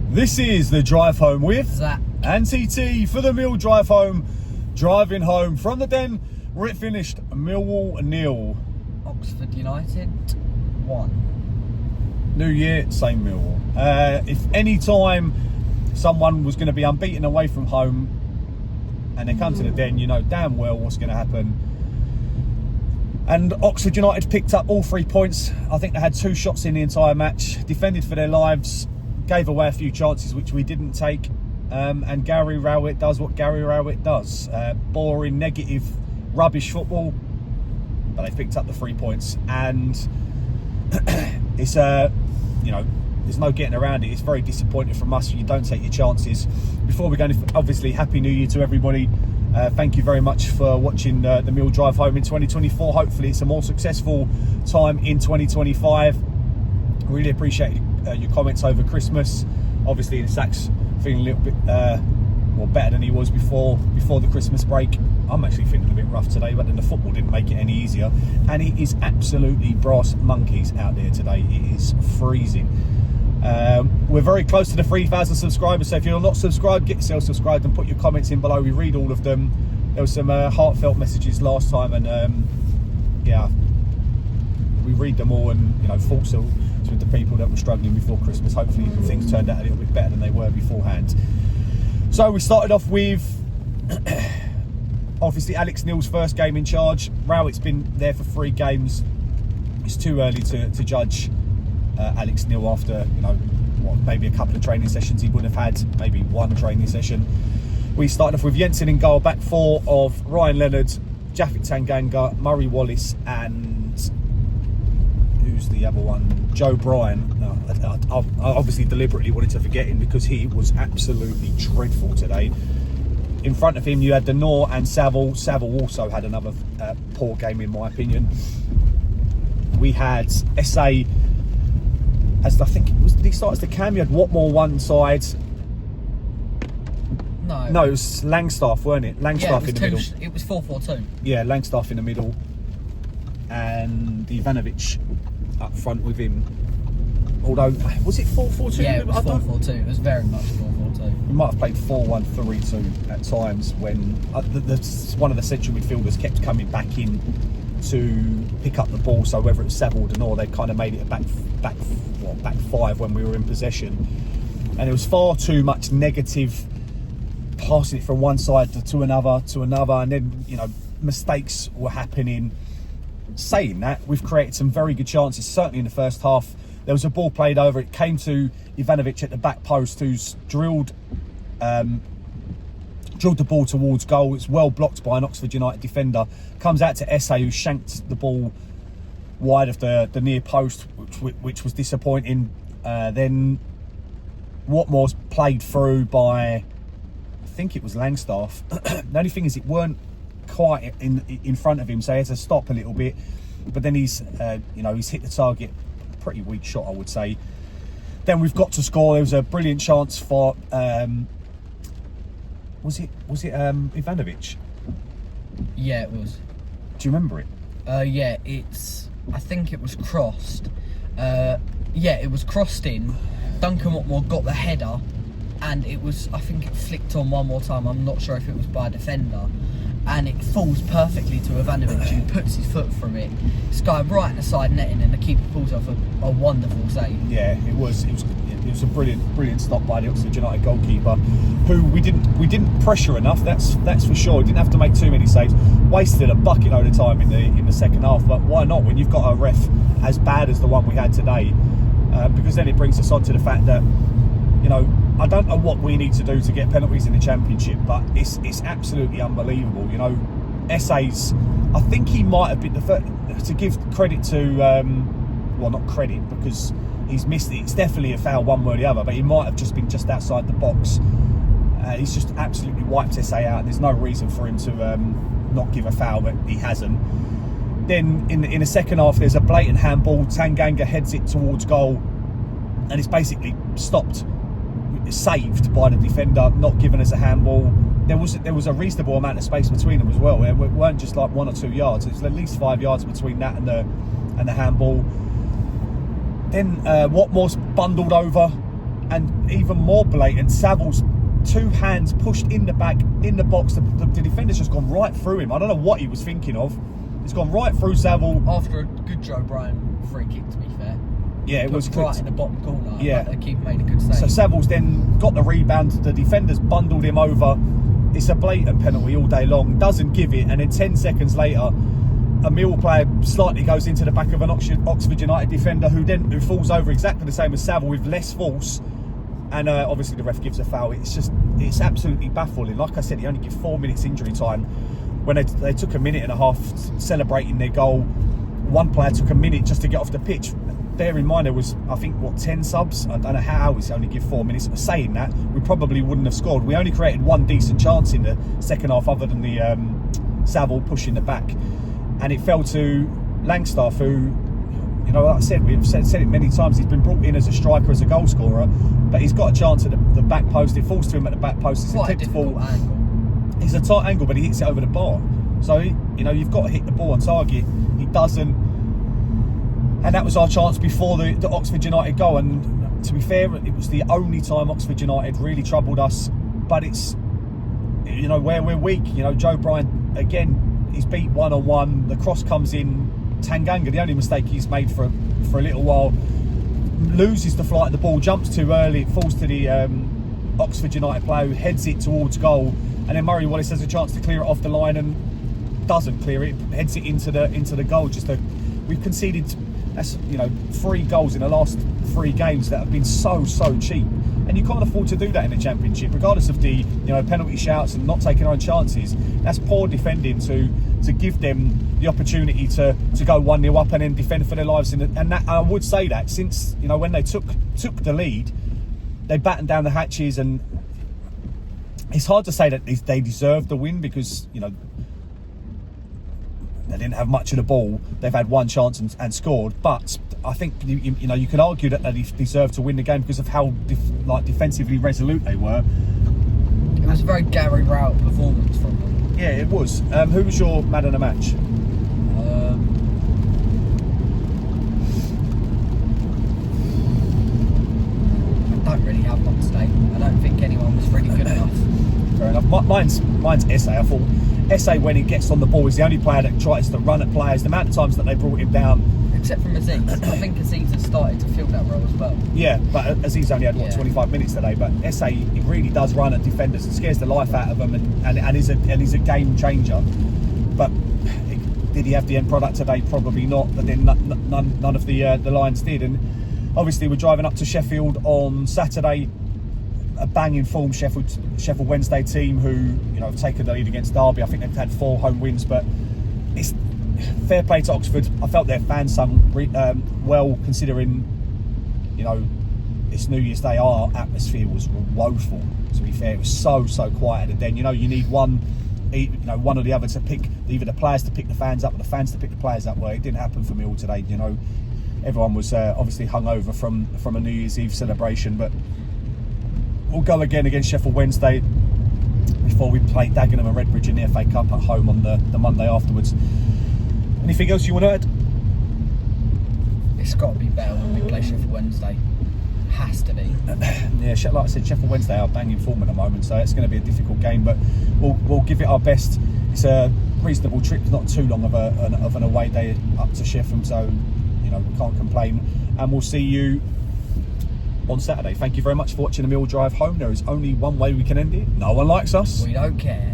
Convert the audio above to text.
This is the drive home with Zac and TT for the Mill drive home. Driving home from the den where it finished Millwall 0. Oxford United 1. New year, same Millwall. If any time someone was going to be unbeaten away from home and they come to the den, you know damn well what's going to happen. And Oxford United picked up all 3 points. I think they had 2 shots in the entire match, defended for their lives, gave away a few chances which we didn't take, and Gary Rowett does what Gary Rowett does. Boring, negative, rubbish football, but they picked up the 3 points, and it's you know, there's no getting around it. It's very disappointing from us. You don't take your chances. Before we go, obviously, Happy New Year to everybody. Thank you very much for watching the Mill drive home in 2024. Hopefully it's a more successful time in 2025. Really appreciate your comments over Christmas. Obviously Zach's feeling a little bit more better than he was before the Christmas break. I'm actually feeling a bit rough today, but then the football didn't make it any easier, and it is absolutely brass monkeys out there today. It is freezing. We're very close to the 3,000 subscribers, so if you're not subscribed, get yourself subscribed and put your comments in below. We read all of them. There were some heartfelt messages last time, and yeah, we read them all, and you know, thoughts with the people that were struggling before Christmas. Hopefully things turned out a little bit better than they were beforehand. So we started off with obviously Alex Neil's first game in charge. Rowett's been there for 3 games. It's too early to judge Alex Neil after, you know, what, maybe a couple of training sessions he would have had, maybe 1 training session. We started off with Jensen in goal, back 4 of Ryan Leonard, Japhet Tanganga, Murray Wallace, and who's the other one? Joe Bryan. I obviously deliberately wanted to forget him because he was absolutely dreadful today. In front of him you had Denor and Saville. Saville also had another poor game in my opinion. We had SA as, I think it was, did he start as the cam? You had Watmore one side. No, it was Langstaff, weren't it? Langstaff in the middle. It was 4-4-2. Yeah, Langstaff in the middle, and Ivanovic up front with him. Although, was it 4-4-2? Yeah, it was 4-4-2. It was very much 4-4-2. We might have played 4-1-3-2 at times when one of the central midfielders kept coming back in to pick up the ball. So whether it was Saville or Denor, they kind of made it a back 5 when we were in possession, and it was far too much negative passing it from one side to another, and then, you know, mistakes were happening. Saying that, we've created some very good chances, certainly in the first half. There was a ball played over, it came to Ivanovic at the back post, who's drilled the ball towards goal. It's well blocked by an Oxford United defender. Comes out to SA, who shanked the ball wide of the near post, which was disappointing. Then Watmore's played through by, I think it was Langstaff. The only thing is it weren't quite in front of him, so he had to stop a little bit. But then he's you know, he's hit the target. Pretty weak shot, I would say. Then we've got to score. There was a brilliant chance for was it Ivanovic? Yeah, it was. Do you remember it? Yeah, I think it was crossed. Yeah, it was crossed in. Duncan Watmore got the header, and I think it flicked on one more time. I'm not sure if it was by a defender, and it falls perfectly to Ivanovic, who puts his foot through it. It's going right in the side netting, and the keeper pulls off a wonderful save. Yeah, it was a brilliant stop by the Oxford United goalkeeper, who we didn't pressure enough. That's for sure. Didn't have to make too many saves. Wasted a bucket load of time in the second half. But why not when you've got a ref as bad as the one we had today? Because then it brings us on to the fact that, you know, I don't know what we need to do to get penalties in the Championship, but it's absolutely unbelievable. You know, SA's, I think he might have been the first to give credit to, well, not credit because he's missed it. It's definitely a foul one way or the other, but he might have just been just outside the box. He's just absolutely wiped SA out. There's no reason for him to not give a foul, but he hasn't. Then in the second half, there's a blatant handball. Tanganga heads it towards goal, and it's basically stopped. Saved by the defender, not given us a handball. There was a reasonable amount of space between them as well. It weren't just like 1 or 2 yards. It's at least 5 yards between that and the handball. Then Watmore's bundled over And even more blatant, Saville's 2 hands pushed in the back, in the box. The defender's just gone right through him. I don't know what he was thinking of. He's gone right through Saville. After a good Joe Bryan free kick, to be fair. Yeah, it was right good. in the bottom corner. Yeah. The keeper made a good save. So Saville's then got the rebound. The defender's bundled him over. It's a blatant penalty all day long. Doesn't give it. And then 10 seconds later, a Millwall player slightly goes into the back of an Oxford United defender who falls over exactly the same as Saville with less force. And obviously the ref gives a foul. It's absolutely baffling. Like I said, he only gives 4 minutes injury time. When they took a minute and a half celebrating their goal, one player took a minute just to get off the pitch. Bear in mind there was, I think, 10 subs? I don't know how it's only give 4 minutes. Saying that, we probably wouldn't have scored. We only created one decent chance in the second half other than the Saville pushing the back. And it fell to Langstaff, who, you know, like I said, we've said it many times, he's been brought in as a striker, as a goal scorer, but he's got a chance at the back post. It falls to him at the back post. It's quite a tipped ball. angle. It's a tight angle, but he hits it over the bar. So, you know, you've got to hit the ball on target. He doesn't. And that was our chance before the Oxford United goal. And to be fair, it was the only time Oxford United really troubled us. But it's, you know, where we're weak. You know, Joe Bryan, again, he's beat one-on-one. The cross comes in. Tanganga, the only mistake he's made for a little while, loses the flight of the ball, jumps too early, it falls to the Oxford United player who heads it towards goal, and then Murray Wallace has a chance to clear it off the line and doesn't clear it, heads it into the goal. We've conceded, that's, you know, 3 goals in the last 3 games that have been so cheap, and you can't afford to do that in the Championship, regardless of the, you know, penalty shouts and not taking our own chances. That's poor defending to give them the opportunity to go 1-0 up and then defend for their lives. And that, I would say that since, you know, when they took the lead, they battened down the hatches, and it's hard to say that they deserved the win because, you know, they didn't have much of the ball. They've had 1 chance and scored, but I think you know, you could argue that they deserved to win the game because of how defensively resolute they were. It was a very Gary Rowett performance from them. Yeah, it was. Who was your man of the match? I don't really have one today. I don't think anyone was really good enough. Fair enough. Mine's Essay. I thought Essay, when he gets on the ball, is the only player that tries to run at players. The amount of times that they brought him down. Except for Aziz. I think Aziz has started to fill that role as well. Yeah, but Aziz only had, 25 minutes today. But Essay, he really does run at defenders and scares the life out of them, and is a game changer. But did he have the end product today? Probably not. But then none of the Lions did. And obviously we're driving up to Sheffield on Saturday. A banging form Sheffield Wednesday team who, you know, have taken the lead against Derby. I think they've had 4 home wins, but it's fair play to Oxford. I felt their fans sung well, considering, you know, it's New Year's Day. Our atmosphere was woeful, to be fair. It was so quiet. And then, you know, you need one or the other to pick, either the players to pick the fans up or the fans to pick the players up. Well, it didn't happen for me all today. You know, everyone was obviously hungover from a New Year's Eve celebration, but we'll go again against Sheffield Wednesday before we play Dagenham and Redbridge in the FA Cup at home on the Monday afterwards. Anything else you want to add? It's got to be better when we play Sheffield Wednesday. Has to be. Yeah, like I said, Sheffield Wednesday are banging form at the moment, so it's going to be a difficult game, but we'll give it our best. It's a reasonable trip, not too long of an away day up to Sheffield, so, you know, we can't complain. And we'll see you on Saturday. Thank you very much for watching the Mill Drive home. There is only one way we can end it. No one likes us. We don't care.